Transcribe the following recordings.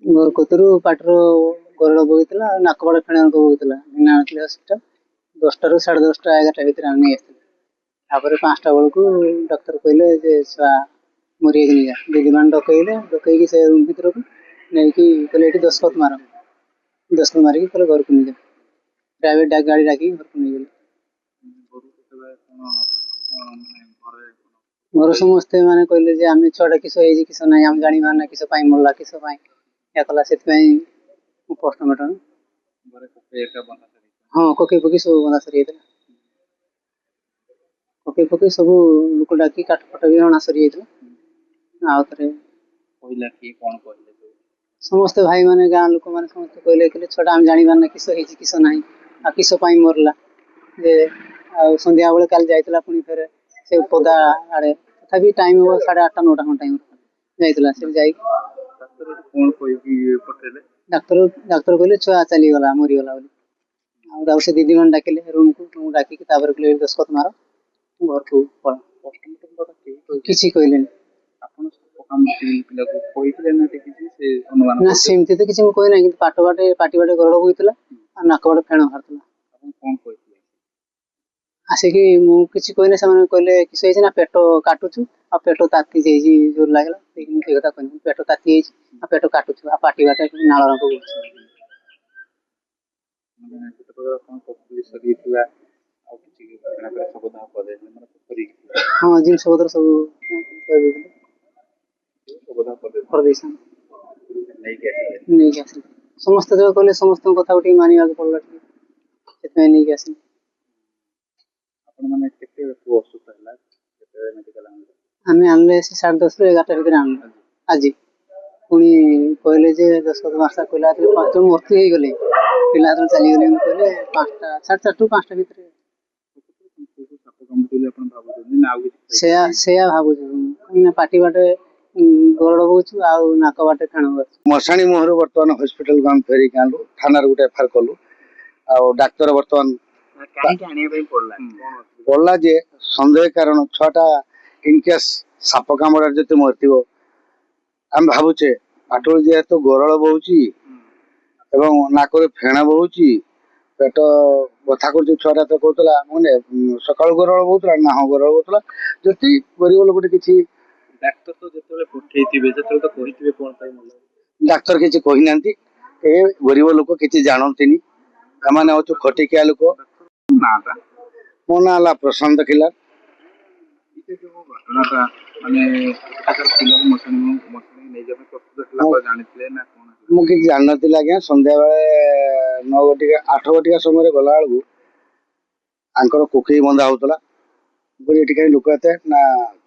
ମୋର କତରୁ ପାଟିରୁ ଗରଳ ବୋହିଥିଲା ଆଉ ନାକ ବଡ ଫେଣ ବୋହୁଥିଲା ଭିନା ଆଣିଥିଲି ହସ୍ପିଟାଲ 10ଟାରୁ 10:30 11ଟା ଭିତରେ ଆମେ ନେଇ ଆସିଥିଲୁ। ତାପରେ 5ଟା ବେଳକୁ ଡକ୍ଟର କହିଲେ ଯେ ଛୁଆ ମରିଯାଇଛି ନେଇଯା। ଦିଦି ମାନେ ଡକେଇକି ସେ ରୁମ୍ ଭିତରକୁ ନେଇକି କହିଲେ ଏଠି ଦସ୍ତଖତ ମାର। ଦସ୍ତଖତ ମାରିକି କହିଲେ ଘରକୁ ନେଇଯା। ପ୍ରାଇଭେଟ ଗାଡ଼ି ଡାକିକି ଘରକୁ ନେଇଗଲେ। ଘର ସମସ୍ତେ ମାନେ କହିଲେ ଯେ ଆମେ ଛୁଆଟା କିସ ହେଇଛି କିସ ନାହିଁ ଆମେ ଜାଣିବାର ନା କିସ ପାଇଁ ମରଲା କିସ ପାଇଁ ଏହା କଲା ସେଥିପାଇଁ ମୁଁ ପୋଷ୍ଟମର୍ଟମ ହଁ କୋକେଇ ପକେଇ ସବୁ ବନ୍ଧା ସରିଯାଇଥିଲା। କୋକେଇ ପକେଇ ସବୁ ଲୋକ ଡାକି କାଠ ଫାଟ ବି ଅଣା ସରିଯାଇଥିଲା। ଆଉ ଥରେ ସମସ୍ତେ ଭାଇ ମାନେ ଗାଁ ଲୋକ ମାନେ ସମସ୍ତେ କହିଲେ ଛୁଆଟା ଆମେ ଜାଣିବାର ନା କିସ ହେଇଛି କିସ ନାହିଁ ଆଉ କିସ ପାଇଁ ମରଲା ଯେ ଆଉ ସନ୍ଧ୍ୟା ବେଳେ କାଲି ଯାଇଥିଲା ପୁଣି ଫେରେ ସେ ପଦା ଆଡେ ତଥାପି ଟାଇମ ହବ 8:30 9ଟା ଖଣ୍ଡେ ଟାଇମ ଯାଇଥିଲା ସେଠି ଯାଇକି ଡାକ୍ତର କହିଲେ ଛୁଆ ଚାଲିଗଲା ମରିଗଲା ବୋଲି। ଆଉ ତାକୁ ସେ ଦିଦି ମାନେ ଡାକିଲେ ରୁମକୁ ଡାକିକି ତାପରେ କହିଲେ ଦସ୍ତଖତ ମାର ଘରକୁ ପଳା। କିଛି କହିଲେନି। ନା ସେମିତି ତ କିଛି ମୁଁ କହି ନାହିଁ କିନ୍ତୁ ପାଟି ବାଟେ ଗରଳ ବୋହିଥିଲା ଆଉ ନାକ ବାଟେ ଫେଣ ବାହାରୁଥିଲା। ଆସିକି ମୁଁ କିଛି କହିନି ସେମାନେ କହିଲେ କିସ ହେଇଛି ନା ପେଟ କାଟୁଛୁ ଆଉ ପେଟ ତାତି ଯାଇଛି ଜୋର ଲାଗିଲା ମୁଁ ସେଇ କଥା କହିଲି ପେଟ ତାତି ଯାଇଛି ଆଉ ପେଟ କାଟୁଛୁ ଆଉ ପାଟି ବାଟେ ନାଳ ରଙ୍ଗ କରୁଛି। ହଁ ଜିନିଷ ପତ୍ର ସବୁ ନେଇକି ଆସିଲି। ସମସ୍ତେ ଯୋଉ କହିଲେ ସମସ୍ତଙ୍କ କଥା ଟିକେ ମାନିବାକୁ ପଡିଲା ଟିକେ ସେଥିପାଇଁ ନେଇକି ଆସିଲି। ଆମେ ଆଣିଲେ 10:30ରୁ 11ଟା ଭିତରେ ଆଣିଲୁ ଆଜି। ପୁଣି କହିଲେ ଯେ ଦସ୍ତଖତ ମାରିସା କହିଲା ପାଞ୍ଚ ମୂର୍ତ୍ତି ହେଇଗଲେ ପିଲା ଯେତେବେଳେ ଚାଲିଗଲେ କହିଲେ 5ଟା 4:30ରୁ 5ଟା ଭିତରେ। ସେୟା ଭାବୁଛୁ କାହିଁକିନା ପାଟି ବାଟେ ଗରଳ ବହୁଛୁ ଆଉ ନାକ ବାଟେ ଫେଣ ବାହାରୁଛି। ମଶାଣି ମୁହଁରୁ ବର୍ତ୍ତମାନ ହସ୍ପିଟାଲକୁ ଆମେ ଫେରିକି ଆଣିଲୁ ଥାନାରେ ଗୋଟେ ଏଫଆଇଆର କଲୁ। ଆଉ ଡାକ୍ତର ବର୍ତ୍ତମାନ ପଡିଲା ଯେ ସନ୍ଦେହ କାରଣ ଛୁଆଟା ଇନକେସ୍ ସାପ କାମୁଡାରେ ଯଦି ମରିଥିବ ଆମେ ଭାବୁଛେ ପାଟରୁ ଯେହେତୁ ଗରଳ ବହୁଛି ଏବଂ ନାକରୁ ଫେଣ ବହୁଛି ପେଟ ବଥା କରୁଛି ଛୁଆଟା ତ କହୁଥିଲା ମାନେ ସକାଳୁ ଗରଳ ବହୁଥିଲା ନା ହଁ ଗରଳ ବହୁଥିଲା ଯଦି ଗରିବ ଲୋକଟେ କିଛି ଡାକ୍ତର ତ ଯେତେବେଳେ ପଠେଇଥିବେ ସେତେବେଳେ ତ କହିଥିବେ କଣ ପାଇଁ ଡାକ୍ତର କିଛି କହିନାହାନ୍ତି। ଏ ଗରିବ ଲୋକ କିଛି ଜାଣନ୍ତିନି ଏମାନେ ହଉଛୁ ଖଟିକିଆ ଲୋକ। ମୋ ନାଁ ହେଲା ପ୍ରଶାନ୍ତ ଖିଲାର। ମୁଁ କିଛି ଜାଣିନଥିଲି ଆଜ୍ଞା ସନ୍ଧ୍ୟାବେଳେ 8 ଘଟିକା ସମୟରେ ଗଲା ବେଳକୁ ଆଙ୍କର କୋକେଇ ବନ୍ଧା ହଉଥିଲା ଏଠି କାହିଁ ଲୋକ ଏତେ ନା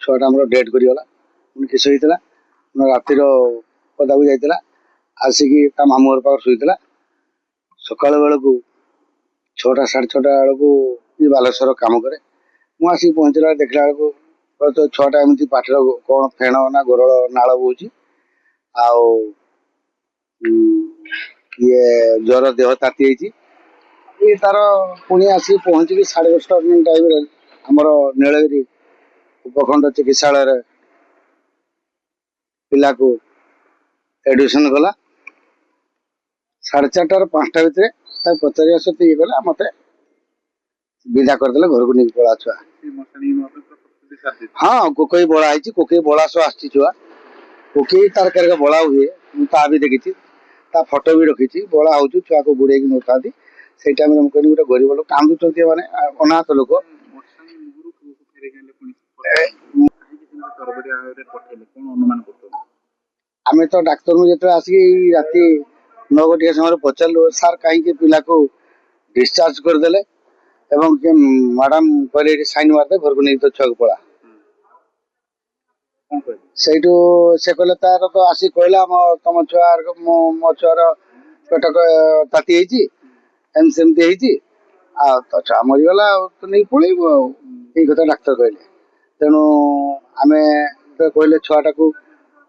ଛୁଆଟା ଆମର ଡେଥ୍ କରିଗଲା ପୁଣି କିସ ହେଇଥିଲା ନା ରାତିର ପଦାକୁ ଯାଇଥିଲା ଆସିକି ତା ମାମୁଁ ଘର ପାଖରେ ଶୋଇଥିଲା ସକାଳ ବେଳକୁ 6ଟା 6:30 ବେଳକୁ ବାଲେଶ୍ୱର କାମ କରେ ମୁଁ ଆସିକି ପହଞ୍ଚିଲା ଦେଖିଲା ବେଳକୁ ଛୁଆଟା ଏମିତି ପାଟିର କଣ ଫେଣ ନା ଗରଳ ନାଳ ବହୁଛି ଆଉ ଇଏ ଜ୍ୱର ଦେହ ତାତି ଯାଇଛି। ଇଏ ତାର ପୁଣି ଆସିକି ପହଞ୍ଚିକି 10:30 ଟାଇମରେ ଆମର ନୀଳଗିରି ଉପଖଣ୍ଡ ଚିକିତ୍ସାଳୟରେ ପିଲାକୁ ଏଡମିସନ କଲା 4:30ରୁ 5ଟା ଭିତରେ ତାକୁ ପଚାରିବା ସତ୍ତ୍ୱେ ଇଏ କଲା ମତେ ବିଦା କରିଦେଲେ ଘରକୁ ନେଇକି ପଳା ଛୁଆ। ହଁ କୋକେଇ ବଳା ହେଇଛି କୋକେଇ ବଳା ସହ ଆସିଛି ଛୁଆ କୋକେଇ ତାର କେରକ ବଳା ହୁଏ ମୁଁ ତା ବି ଦେଖିଛି ତା ଫଟୋ ବି ରଖିଛି ବଳା ହଉଛି ଛୁଆକୁ ବୁଡେଇକି ନଉଥାନ୍ତି ସେଇ ଟାଇମରେ ମୁଁ କହିଲି ଗୋଟେ ଗରିବ ଲୋକ କାନ୍ଦୁଛନ୍ତି ମାନେ ଅନାଥ ଲୋକ ଆମେ ତ ଡାକ୍ତରଙ୍କୁ ଯେତେବେଳେ ଆସିକି ରାତି 9 ଘଟିକା ସମୟରେ ପଚାରିଲୁ ସାର୍ କାହିଁକି ପିଲାକୁ ଡିସଚାର୍ଜ କରିଦେଲେ ଏବଂ ମ୍ୟାଡାମ କହିଲେ ଏଠି ସାଇନ୍ ମାରିଦେ ଘରକୁ ନେଇକି ତ ଛୁଆକୁ ପଳା। ସେଇଠୁ ସେ କହିଲେ ତାର ତ ଆସି କହିଲା ତମ ଛୁଆ ମୋ ଛୁଆର ପେଟ ତାତି ହେଇଛି ଏମିତି ସେମିତି ହେଇଛି ଆଉ ତ ଛୁଆ ମରିଗଲା ଆଉ ତ ନେଇକି ପଳେଇବୁ ଆଉ ଏଇ କଥା ଡାକ୍ତର କହିଲେ। ତେଣୁ ଆମେ କହିଲେ ଛୁଆଟାକୁ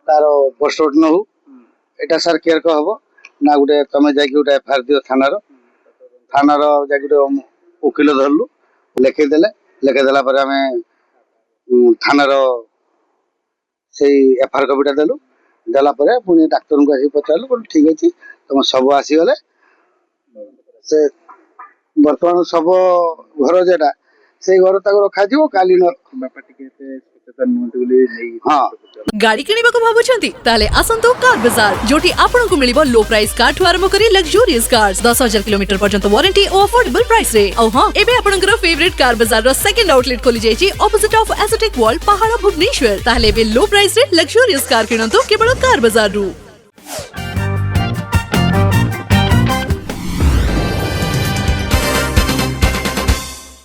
ତାର ପୋଷ୍ଟମର୍ଟମ ହଉ ଏଇଟା ସାର୍ କେରକ ହବ ନା ଗୋଟେ ତମେ ଯାଇକି ଗୋଟେ ଏଫଆଇଆର ଦିଅ ଥାନାର ଯାଇକି ଗୋଟେ ଓକିଲ ଧରିଲୁ ଲେଖେଇଦେଲା ପରେ ଆମେ ଥାନାର ସେଇ ଏଫଆଇଆର କପିଟା ଦେଲୁ देला परे पुणी डाक्तर को आसी पचारलु कहलु ठीक अछि तुम सब आसीगले से वर्तमान सब घर जेटा से घर ताको रखा जीवो काली न बापा टिके सचेतन नुहंती बोली नै हाँ गाड़ी किणिबाकू भाबुछंती ताले आसंतु कार बाजार जोटी आपनकू मिलिबो लो प्राइस कार ठु आरंभ करी लग्जरियस कार्स 10,000 किलोमीटर पर्यंत वारंटी और अफोर्डेबल प्राइस रे औ हां एबे आपनकर फेवरेट कार बाजार रो सेकंड आउटलेट खोली जायछि ऑपोजिट ऑफ एसोटेक वर्ल्ड पहाड़ भुवनेश्वर ताले एबे लो प्राइस रे लग्जरियस कार किणंतु केवल कार बाजार रु।